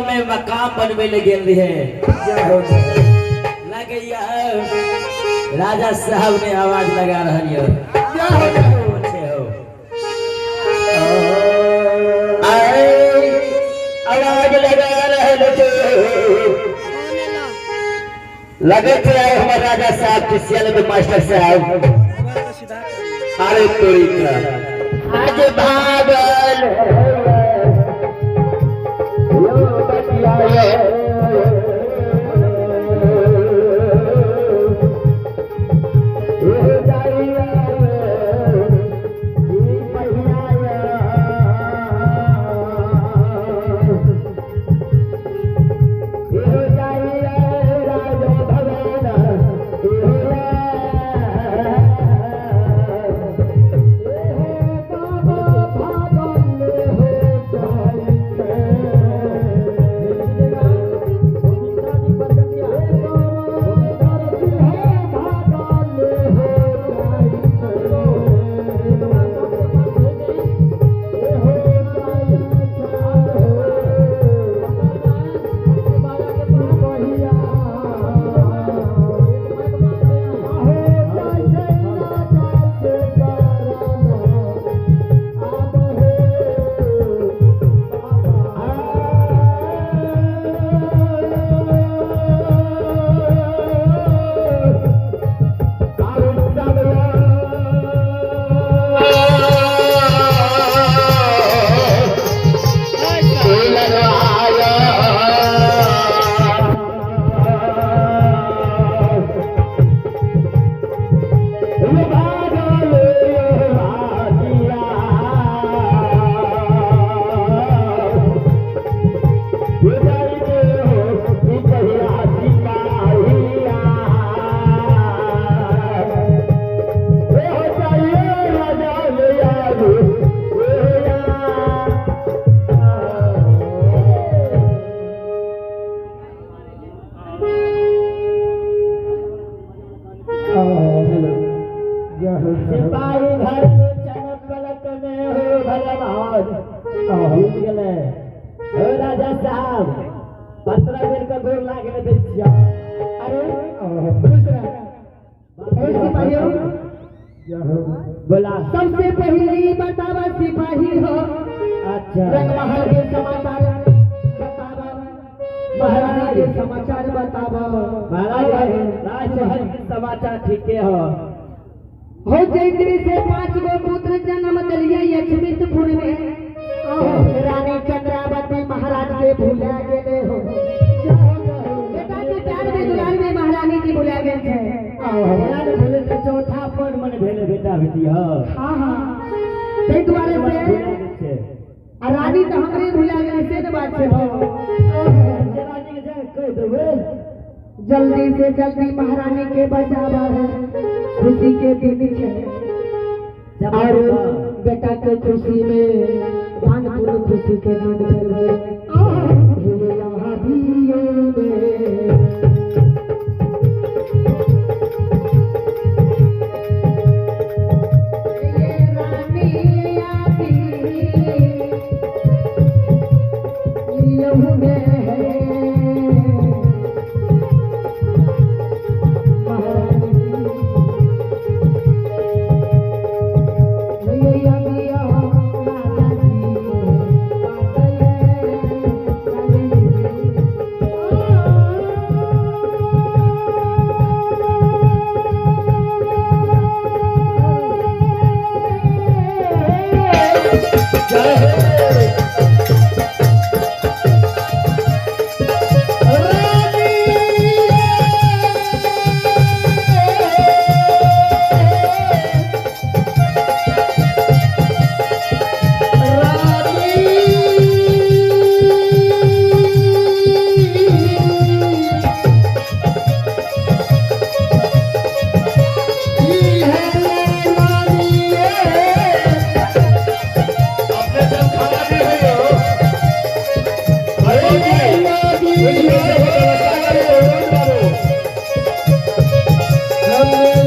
गांव में मकाम बनवे ले गेल रहे लगे राजा साहब ने आवाज लगा रही हो आवाज लगा रहे लगे थे हमारे राजा साहब किसियल में मास्टर साहब अरे तोरी का आज भागल सिपाही घर पलक में हो भगवान राजा साहब 15 दिन का गोर लागने दे अरे बोला सबसे पहले ही बतावा सिपाही हो अच्छा रंगमहल के समाचार बतावा महाराज के समाचार बतावा महाराज राजमहल के समाचार ठीक है हो जैतरी से 5 गो पुत्र जन्म दिलिए यक्षमित्रपुर में रानी चंद्रावती महाराज के भूला गेले हो बेटा के प्यार में दुलार में महारानी जी भूला गेल छे यार बोले तो चौथा पद मन भेले बेटा बेटी हां हां ते द्वारे से रानी तो हमरे भूला गेल से तो बात छे रानी के जाए कह देबे जल्दी से जल्दी महारानी के बचावा है खुशी के दिन है और बेटा के खुशी में दानपुर खुशी के दिन है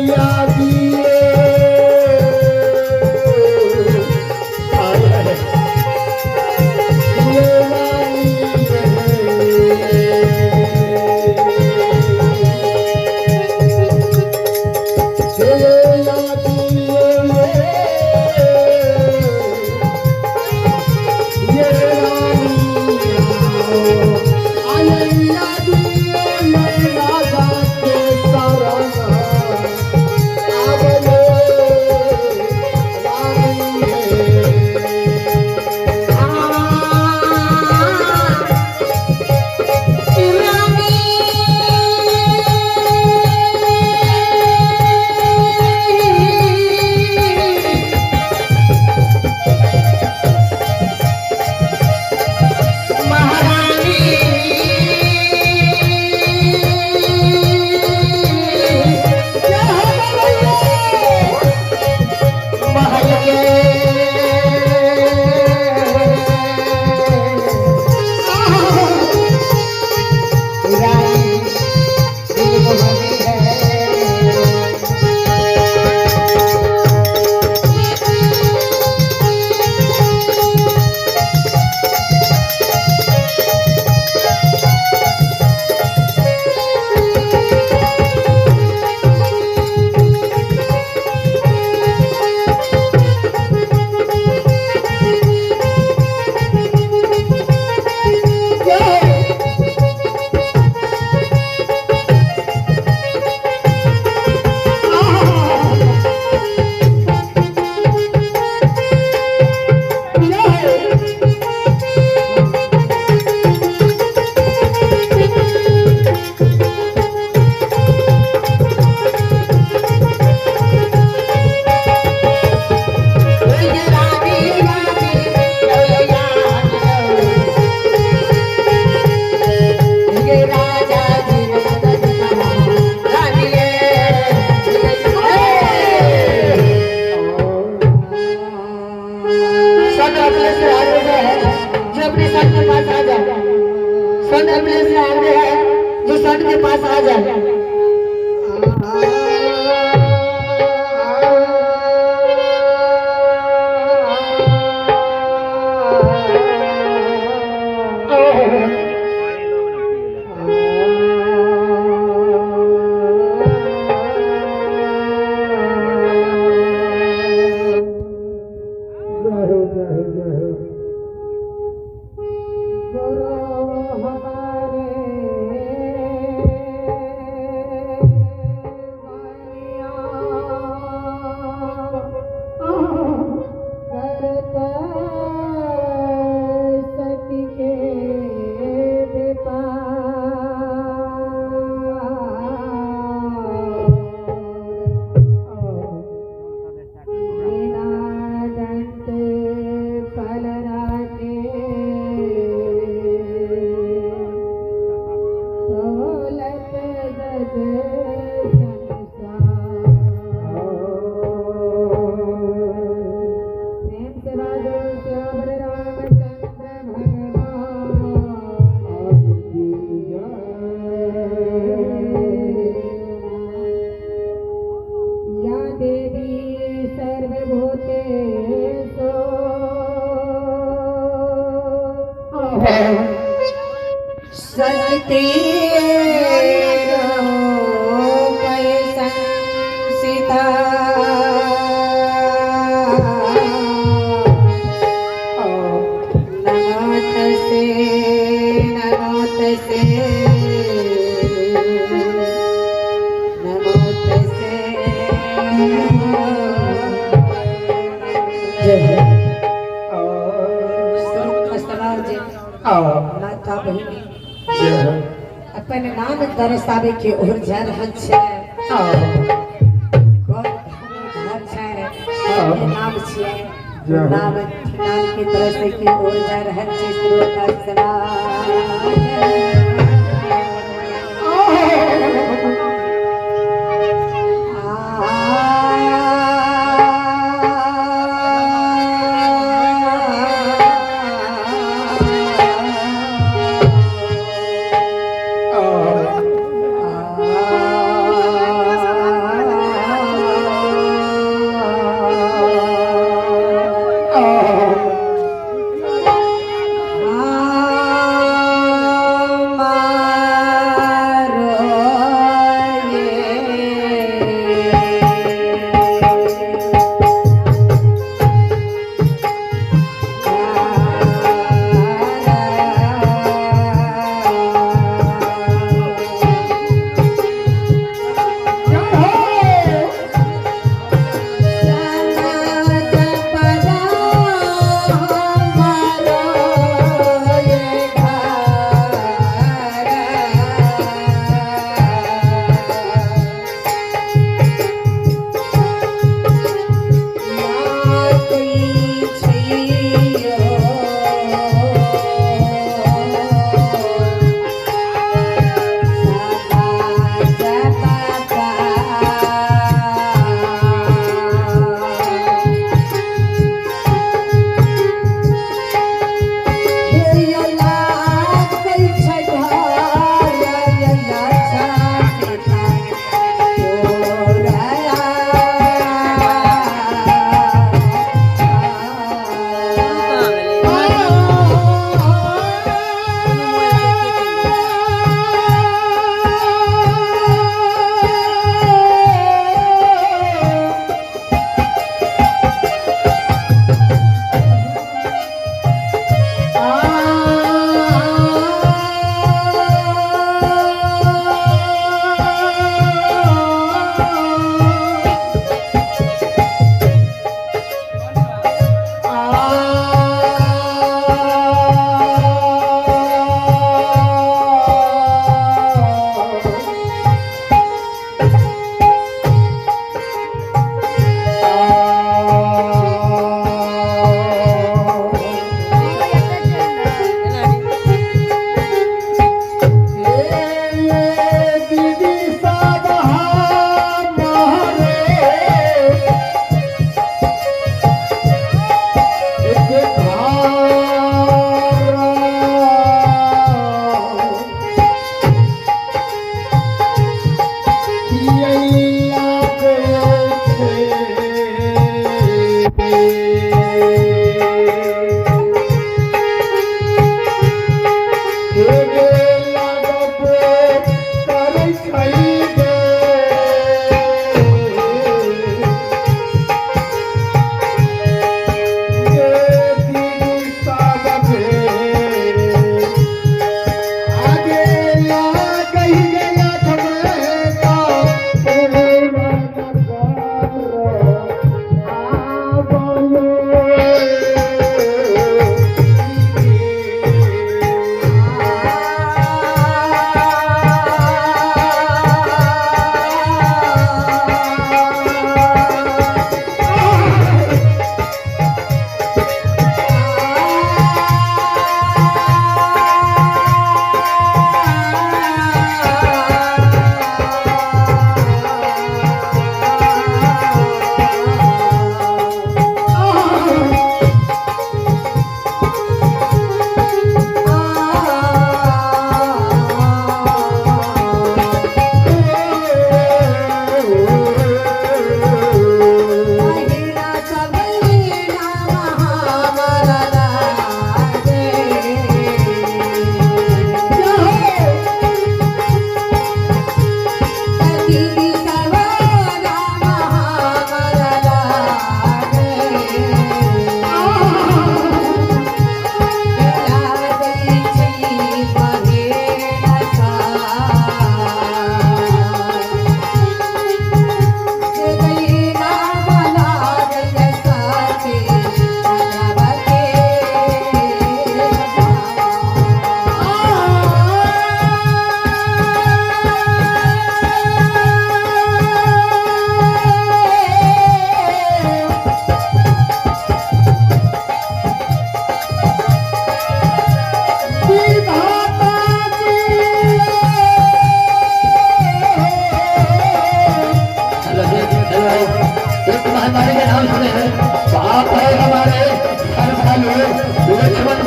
यहाँ भी नाम दर्शावे के ओर जा रहल छै घर छै के नाम छियै नाम ठिकान के तरफ से की ओर जा रहल छै श्रोता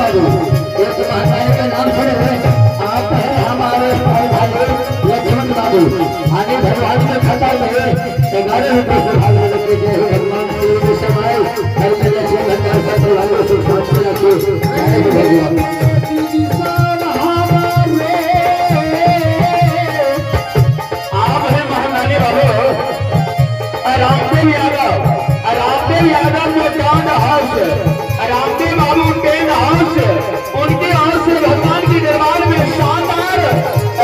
बाबू एक महाराज का नाम सुने हैं आप हैं हमारे भाई लक्ष्मण बाबू आगे भगवान के खाता में 11 रुपये से भाग लेके गए भगवान के समय घर में लक्ष्मी भंडार का भगवान सुख शांति रखे भगवान आप हैं महारानी बाबू रामदेव यादव जो टॉन हाउस रामदेव बाबू टेन हाउस उनके ओर से भगवान की दरबार में शानदार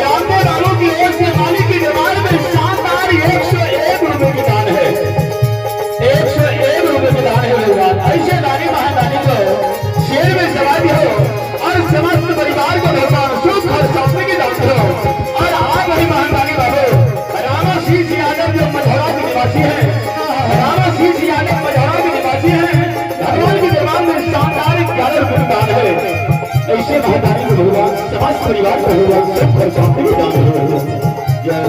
रामदेव बाबू की ओर से मालिक की दरबार में शानदार 101 रुपए की दान है 101 रुपए की दान है भगवान ऐसे दानी महादानी को शेर में सवारी हो और समस्त परिवार को भगवान सुख और शांति की दान हो और आप वही महादानी बाबू रामाशीष यादव जो मझौरा के निवासी है रामाशीष यादव मझौरा के निवासी है भगवान की दरबार में शानदार 11 रुपए की दान है ऐसे महादानी को भगवान समस्त परिवार को भगवान सुख और शांति की दान हो जय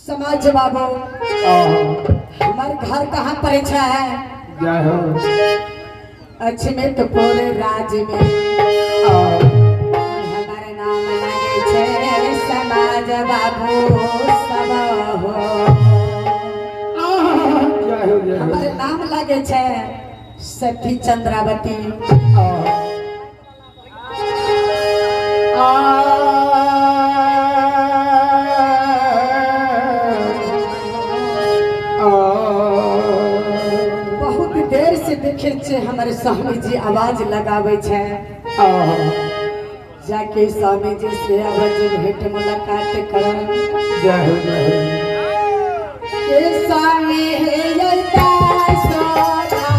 समाज बाबू हमारे घर कहाँ पर है जय हो अजमेर तो पूरे राज्य में हमारे नाम लगे छे समाज बाबू सब हो हमारे नाम लगे छे सखी चंद्रावती बहुत देर से देखे छे हमारे स्वामी जी आवाज लगावे छे जाके स्वामी जी से आवाज भेंट मुलाकात करन जय हो के स्वामी यता सोना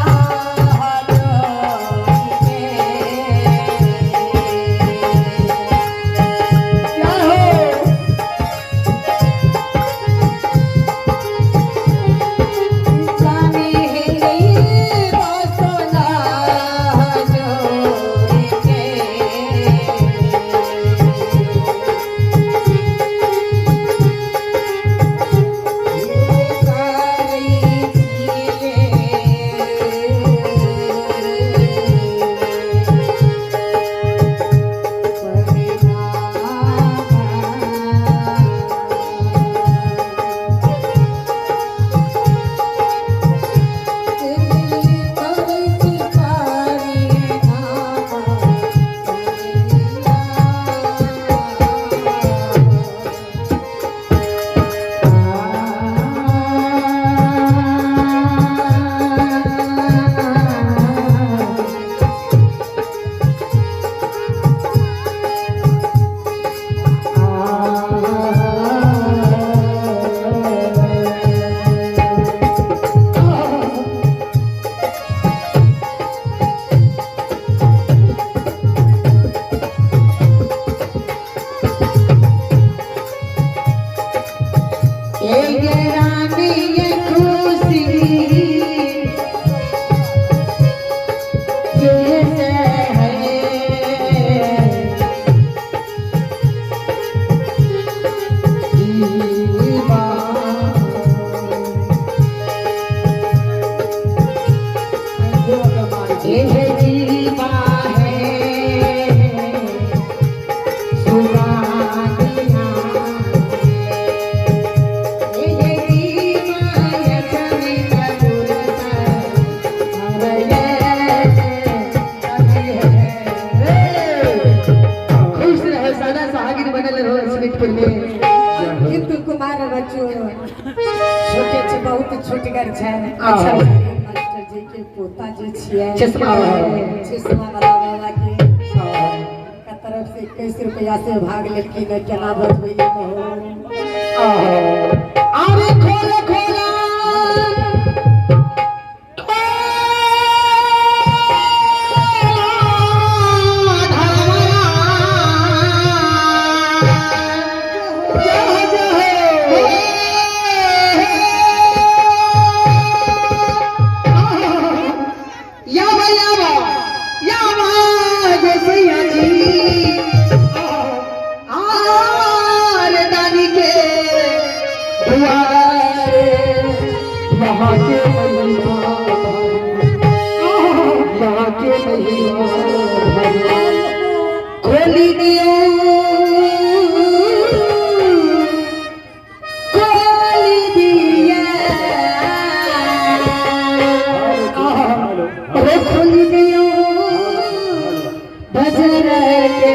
हिंदू कुमार बच्चों छोटे छे बहुत छोटगर छे अच्छा मास्टर जी के पोता जे छिए चश्मा वाला बाबा के का तरफ से 21 रुपया से भाग लेकिन केना बचबै अरे खोला खोला खोली दियो खोली दिया अरे खोली दियो बजर के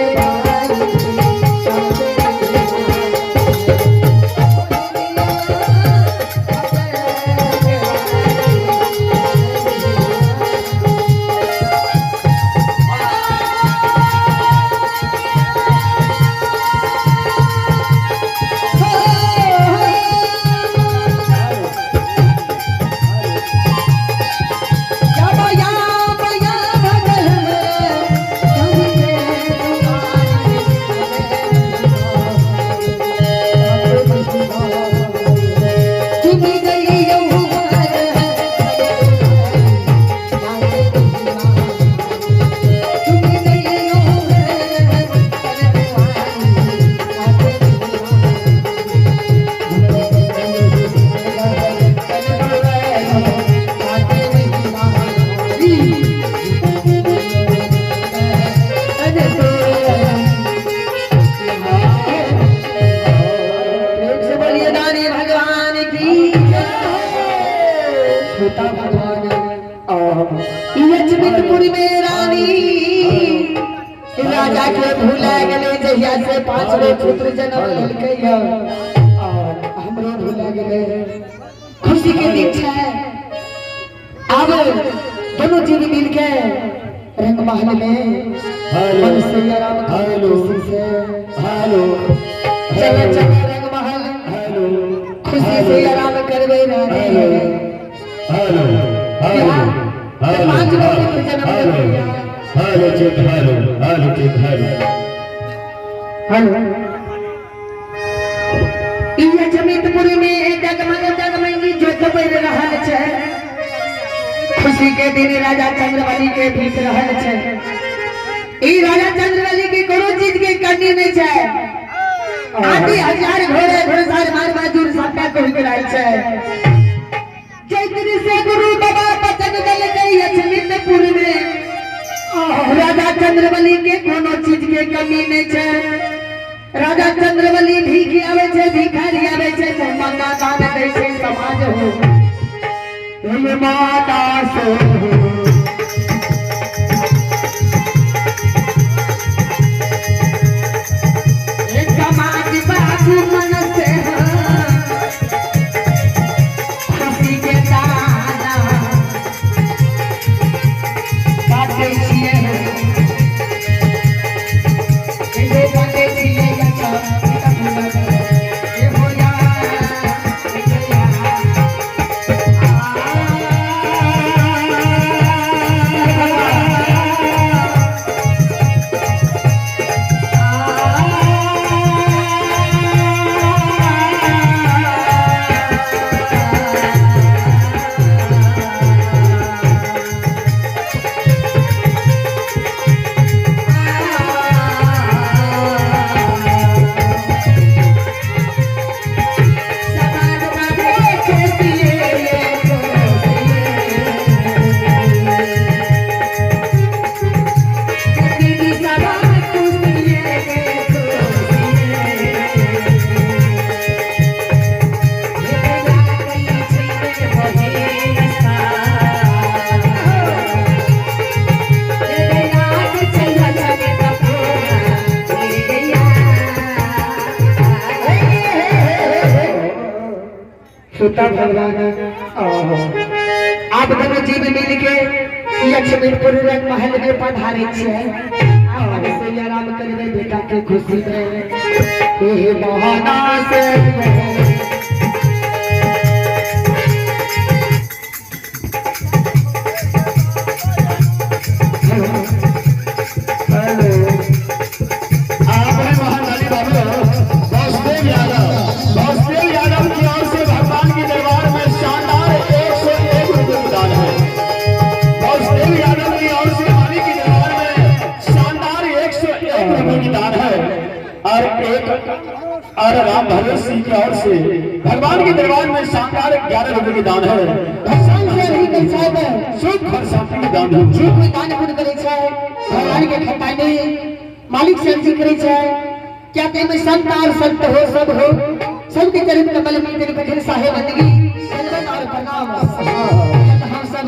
लक्ष्मीपुरी में रानी राजा के भूला गले जहिया से 5 गो पुत्र जन्म लेलकै और हमरो भूला गले खुशी के दिन छै अब दोनों जीव मिल के रंग महल में मन से आराम हेलो से हेलो चल चल रंग महल हेलो खुशी से आराम करबे रानी हेलो हेलो 5 गो पुत्र जन्म लेलकै hello check hello hello check hello hello ये जमीनपुर में जगमगी ज्योत बर रहल छै खुशी के दिन राजा चंद्रवली के बीत रहल छै ई राजा चंद्रवली की कोनो चीज के कमी नहीं छै आदि हजार घोड़े घोड़सवार मार मजदूर सबका कोई कराई छै जैतरी से गुरु बाबा बचन दल गई जमीनपुर में राजा चंद्रवली के कोनो चीज के कमी नहीं छै राजा चंद्रवली भीख आवे छै भिखारी आवे छै माता दान दै छै समाज हो ये माता सो एक समाज बाबू मन से खुशी के दाना बाटे छिए सुता भगवान आप दोनों जीव मिल के लक्ष्मीपुर रंग महल में पधारे छे। से आराम करवे बेटा के खुशी में ए बहाना से और राम भगत सिंह की ओर से भगवान के दरबार में शानदार 11 रुपए की दान है। भगवान से नहीं कर चाहे सुख और शांति की दान है। जो कोई दान पुण्य करे चाहे भगवान के खटाने मालिक से अर्जी करे चाहे क्या कहे में संत और संत हो सब हो सबके चरण कमल में तेरे कठिन साहे बंदगी सजवन और प्रणाम। हम सब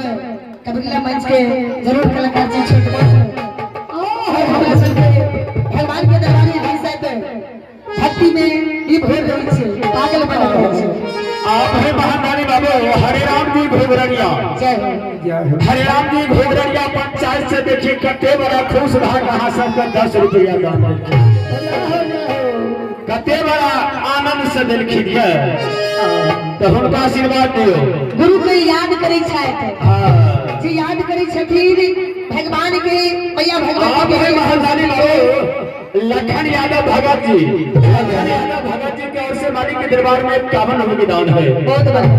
कबीला मंच के जरूर कलाकार जी छोटे और हमारे सबके भगवान के दरबार में भक्ति में ये भर रही है पागल बना रही है। आप है महानानी बाबू हरे राम जी घोगरनिया हरे राम जी घोगरनिया पंचायत से देखिए कते बड़ा खुश रहा कहा सबका 10 रुपया दान कते बड़ा आनंद से दिल खिल तो उनका आशीर्वाद दियो। गुरु को याद करे जी याद करे भगवान के मैया भगवान के महानानी बाबू लखन यादव भगत जी की ओर से मालिक के दरबार में 51 रुपए की दान है। बहुत बढ़िया।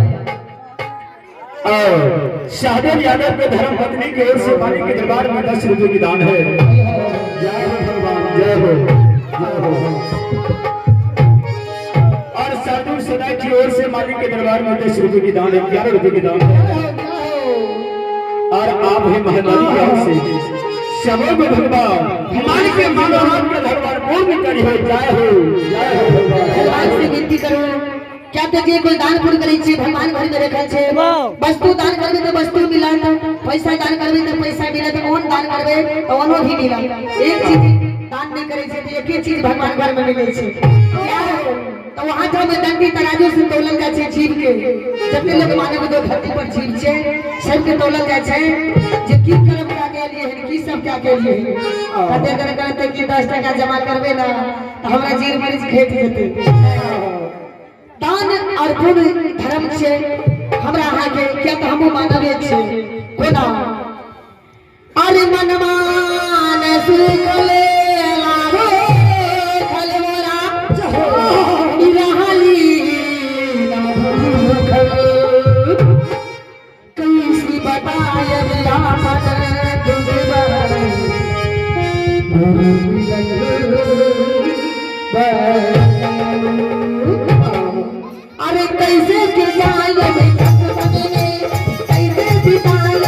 और शाहदेव यादव के धर्म पत्नी की ओर से मालिक के दरबार में 10 रुपए की दान है। जय हो भगवान जय हो जय हो। और साधु सदा की ओर से मालिक के दरबार में 10 रुपए की दान है 11 रुपए की दान है। और आप है महानानी की ओर से सबों को भगवान हमारे के भगवान के दरबार पूर्ण करी हो जय हो भगवान से विनती करो क्या तो जे कोई दान पुण्य करे छे भगवान घर में रखल छे वस्तु दान करबे तो वस्तु मिलत पैसा दान करबे तो पैसा मिलत ओन दान करबे तो ओनो भी मिलत एक चीज दान नहीं करे छे तो एक ही चीज भगवान घर में मिले छे तो वहां जो में दंडी तराजू से तौलल जाय छे जीव के जते लोग मानव दो धरती पर जीव छे सब के तौलल जाय छे जे की कर्म का के लिए है की सब क्या के लिए कते कर करते कि 10 टका जमा करबे ना तो हमरा जीर मरीज खेत जेते। दान और पुण्य धर्म छे हमरा अहाँ के क्या तो हमहु मानवे छे कोना अरे मनमान सुखले लाभो खलवरा निराली कैसी बताय विलापन अरे कैसे के जाय कैसे बिताय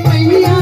मैया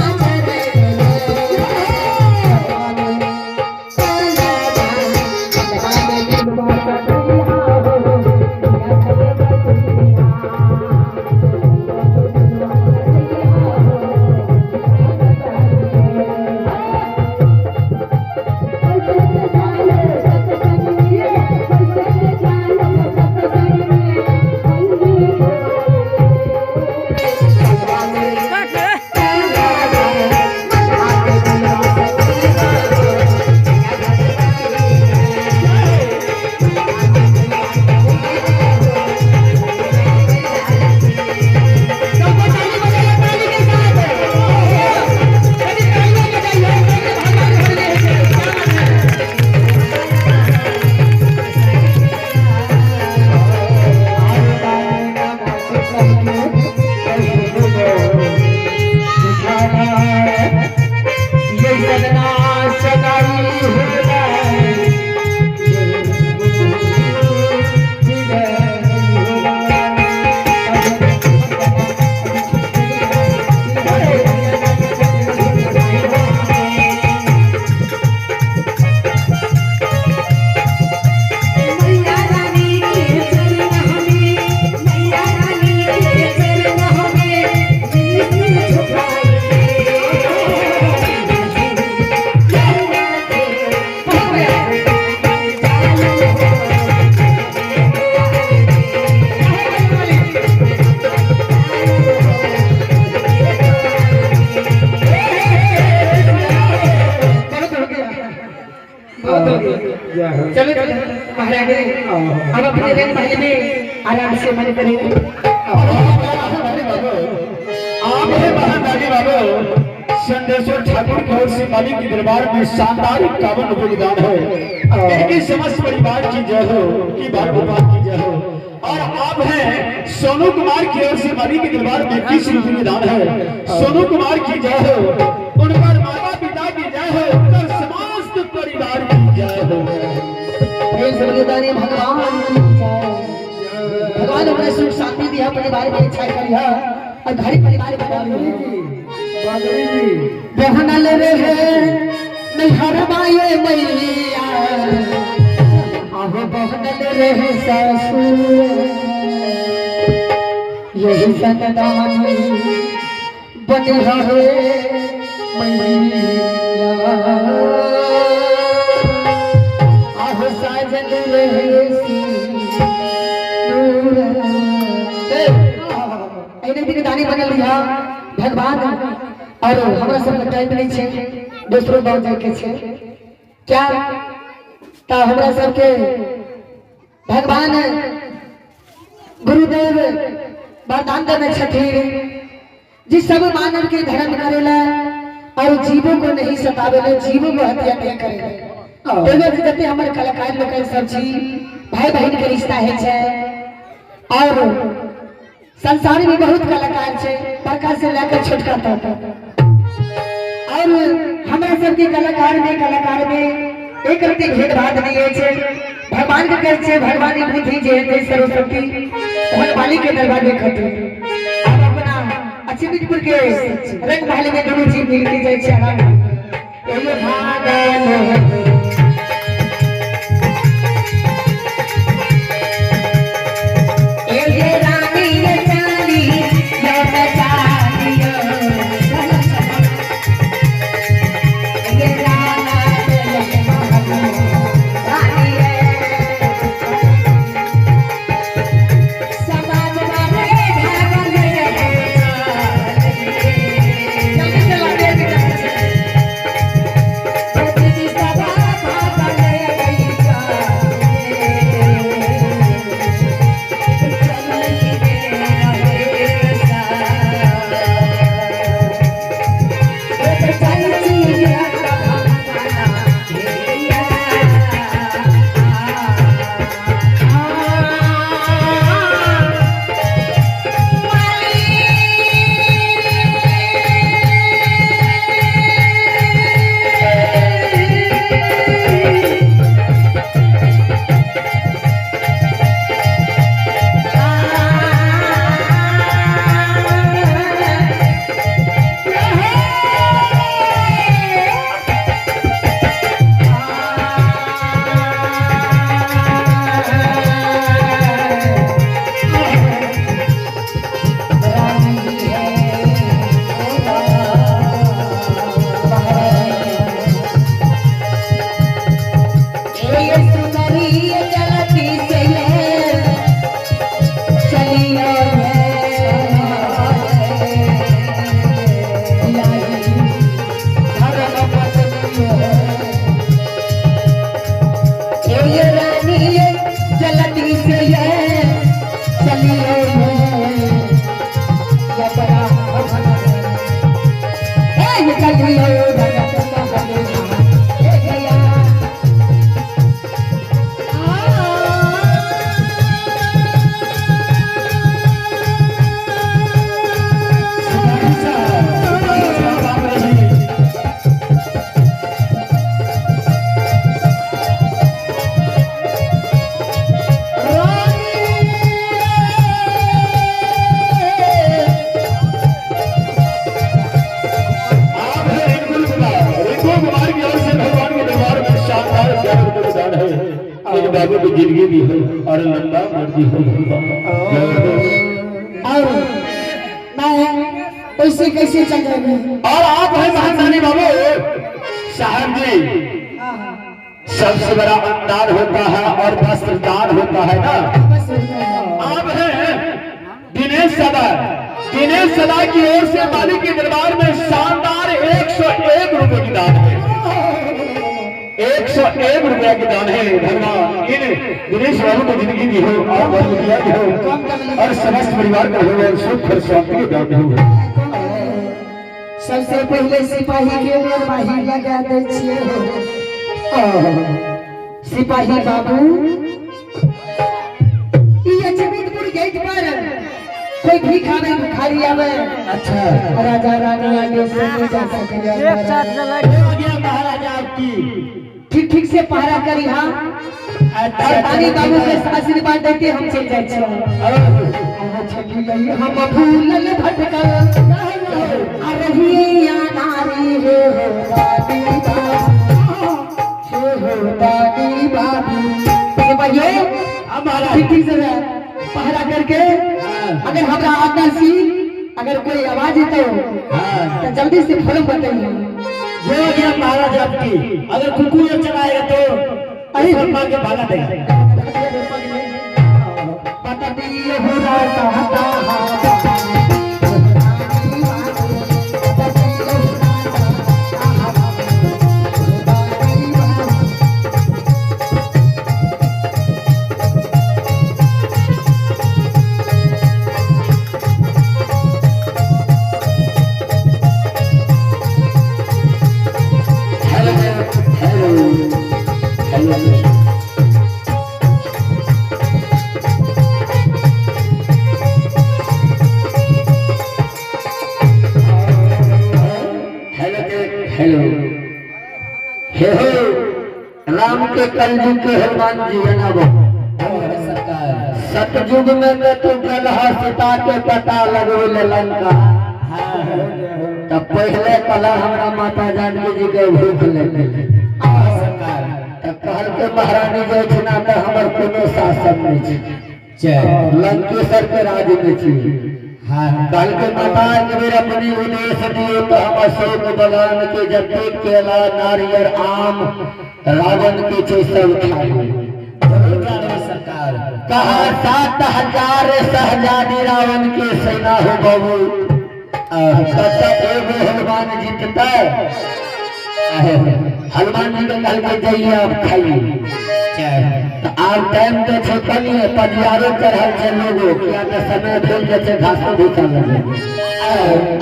चलो चलो महारानी हम अपने रंग महल में आराम से मन करेंगे। आप महारानी बाबू संदेश्वर ठाकुर की ओर से मालिक के दरबार में शानदार 51 योगदान है। इनके समस्त परिवार की जय हो, की बार गोपाल की जय हो। और आप हैं सोनू कुमार की ओर से मालिक के दरबार में 21 योगदान है। सोनू कुमार की जय हो, उन पर माता पिता की जय हो, उनकर समस्त परिवार की जय हो। भगवान अपने सुख शांति दिया, परिवार में अच्छा करिया और घर परिवार बना बहनल रहे नैहर माये मैया आह बहनल रहे ससुर यही सनदानी बन रहे मैया आह साजन रहे दानी बनल लिया भगवान और हमरा सब टाइम नहीं छे दूसरो गांव जाए के छे क्या ता हमरा सब के भगवान गुरुदेव वरदान देने छथिन जिस सब मानव के धर्म करेला और जीवों को नहीं सतावेला, जीवों को हत्या नहीं करेला। देखो जते हमर कलाकार लोग सब छी भाई बहन के रिश्ता है छे और संसार में बहुत कलाकार छे बड़का से लेकर छोटका तक और हमरा सब के कलाकार में एक रति भेदभाव नहीं है छे। भगवान के कहै छे भगवान की बुद्धि जे है सरस्वती भगवान वाली के दरबार में खटे अब अपना अचितपुर के रंग महल में दोनों चीज मिल के जाय छे आराम ये भागन बाबू की जिंदगी भी है और लंबा मर्जी है और मैं कैसे कैसे चल रही हूँ और आप है महारानी बाबू साहब जी सबसे बड़ा अन्नदान होता है और वस्त्रदान होता है ना। आप हैं दिनेश सदा की ओर से मालिक के दरबार में शानदार 101 रुपए की दान है। 101 1 रुपया के दान है भगवान इन दिनेश बाबू को जिंदगी दी हो और बलबुतिया दी हो और समस्त परिवार का हो और सुख और शांति के दान हो। सबसे पहले सिपाही के माही लगा दे छिए सिपाही बाबू ये जमीनपुर गेट पर कोई भी खावे खाली आवे। अच्छा राजा रानी आगे से नहीं जा सके एक साथ हो गया महाराजा आपकी ठीक ठीक से पहरा करी हाँ रानी बाबू के आशीर्वाद देते हम चल जाए हम भूलल भटकल रही या नारी रे दादी बाबू ठीक ठीक से पहरा करके अगर हमारा आज्ञा सी अगर कोई आवाज तो जल्दी से फॉलो बताइए। जो हो गया महाराज आपकी अगर कुकुर चलाएगा तो अरे भगवान के भागा देगा। पता दिए हो रहा राम के कलयुग के हनुमान जी सतयुग में तू कलहा सीता के पता लगोल लंका तब पहले कला हमरा माता जानकी जी के भूख लगे तब कहल के महारानी जो छना त हमर कोनो शासन नहीं छै लंकेश्वर के राज में छी कल के माता के मेरे अपनी उद्देश्य दिए तो हम अशोक बगान के जते केला नारियल आम रावण के छे सब खाए सरकार कहा 7000 सहजादी रावण के सेना हो बाबू कत एगो हनुमान जीतता हनुमान जी के कहल के जाइए आप खाइए आप टाइम तो छोटनी है पदियारो चढ़ल छे लोगो किया के समय फूल जैसे घास भूसा लगे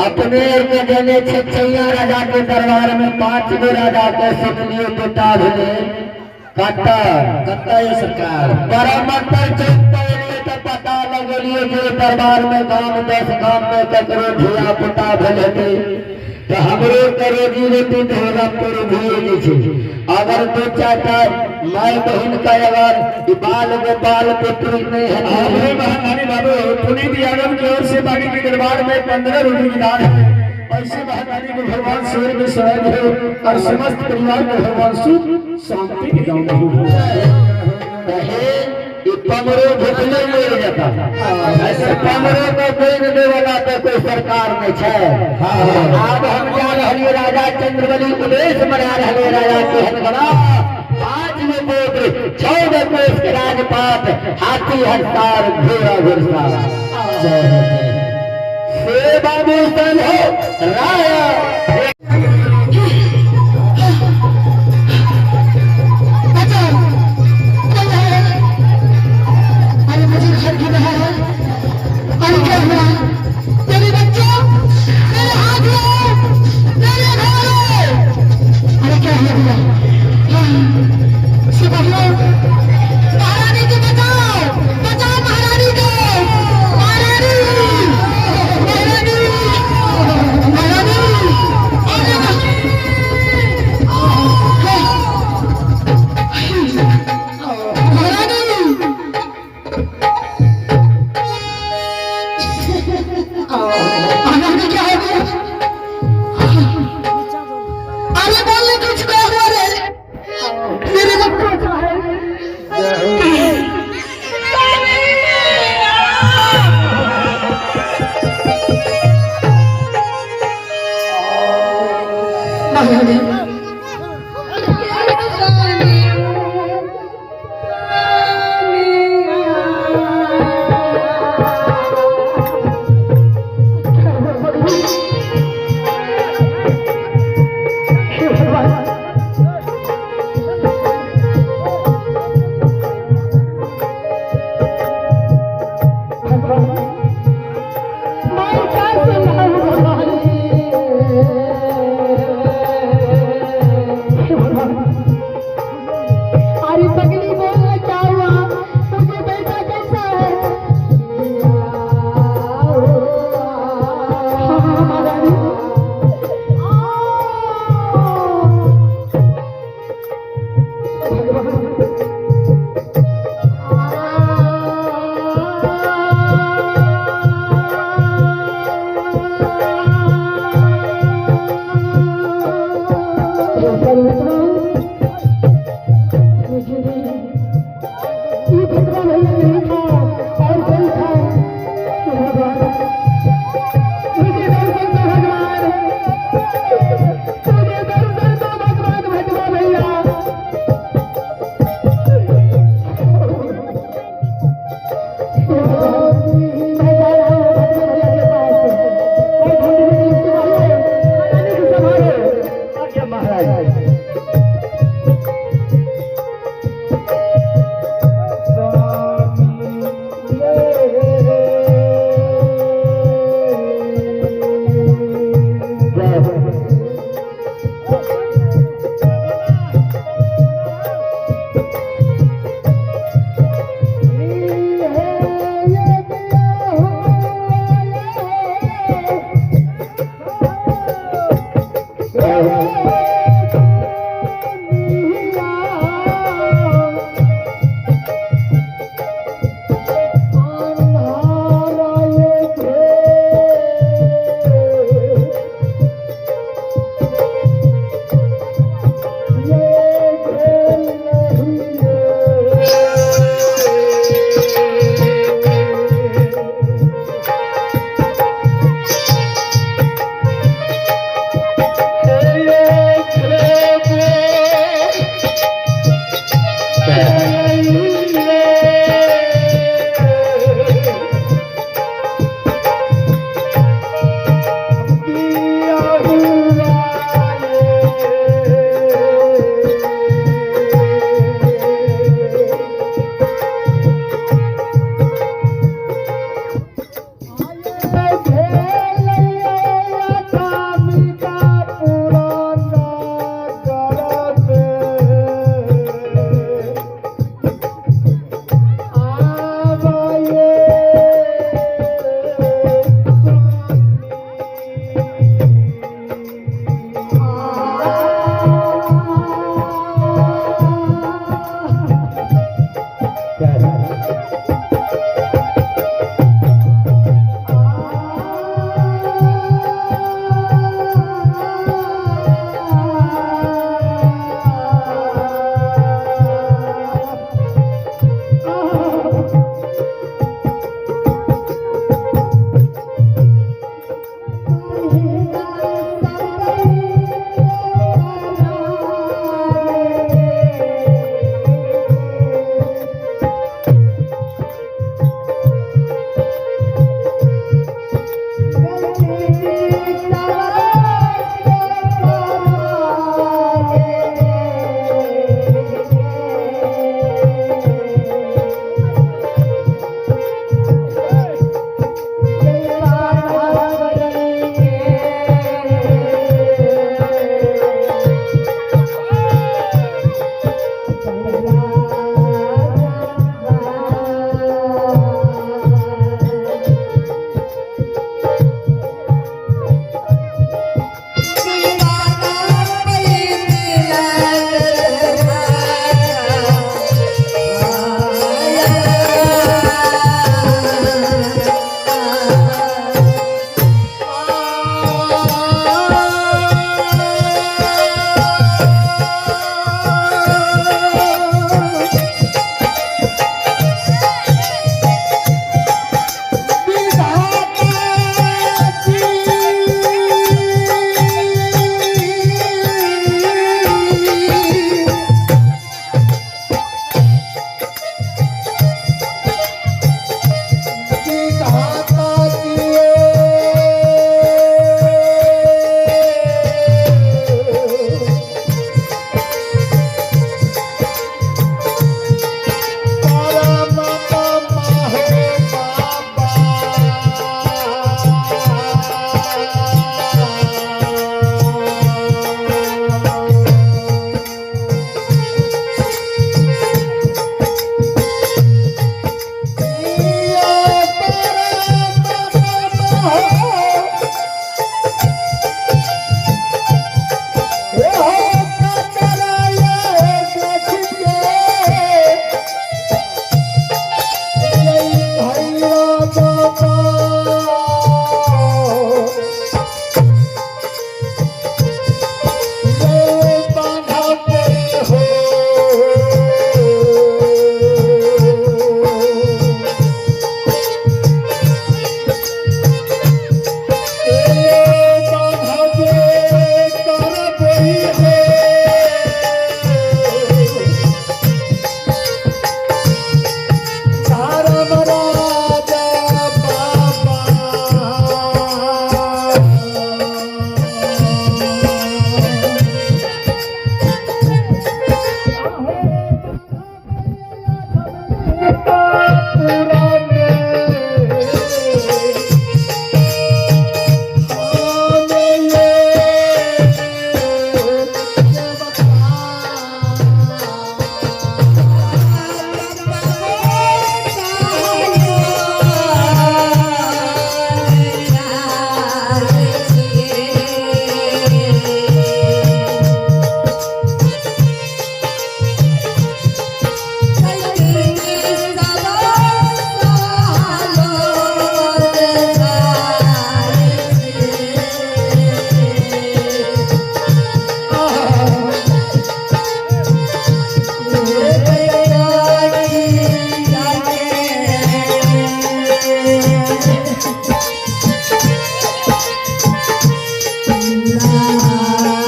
अपने के जने छे छैया राजा के दरबार में 5 गो राजा के सुनलियो बेटा भेले कत्ता कत्ता ये सरकार परमतर चौक पर तो पता लगलियो जे दरबार में गांव 10 गांव में ककरो धिया पुता भेले तो हमरो करे जी रोटी ढोला पर भूल छे अगर दो चाचा माय बहन का अगर बाल गोपाल पुत्र नहीं है हमारे महारानी बाबू पुनीत यादव की ओर से बागी के दरबार में 15 रुपये विधान है। ऐसे महारानी को भगवान सूर्य में सहज है और समस्त परिवार को भगवान सुख शांति की गाँव पमरो भुखले मर जाता ऐसे पमरो को कोई देने वाला तो कोई सरकार नहीं है। अब हम जा रहे राजा चंद्रबली उदेश मना रहे राजा के हनगड़ा 5 में पुत्र 14 कोष के राजपाट हाथी हस्तार घोड़ा घुड़सवार से बाबू सन हो राया ये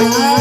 आ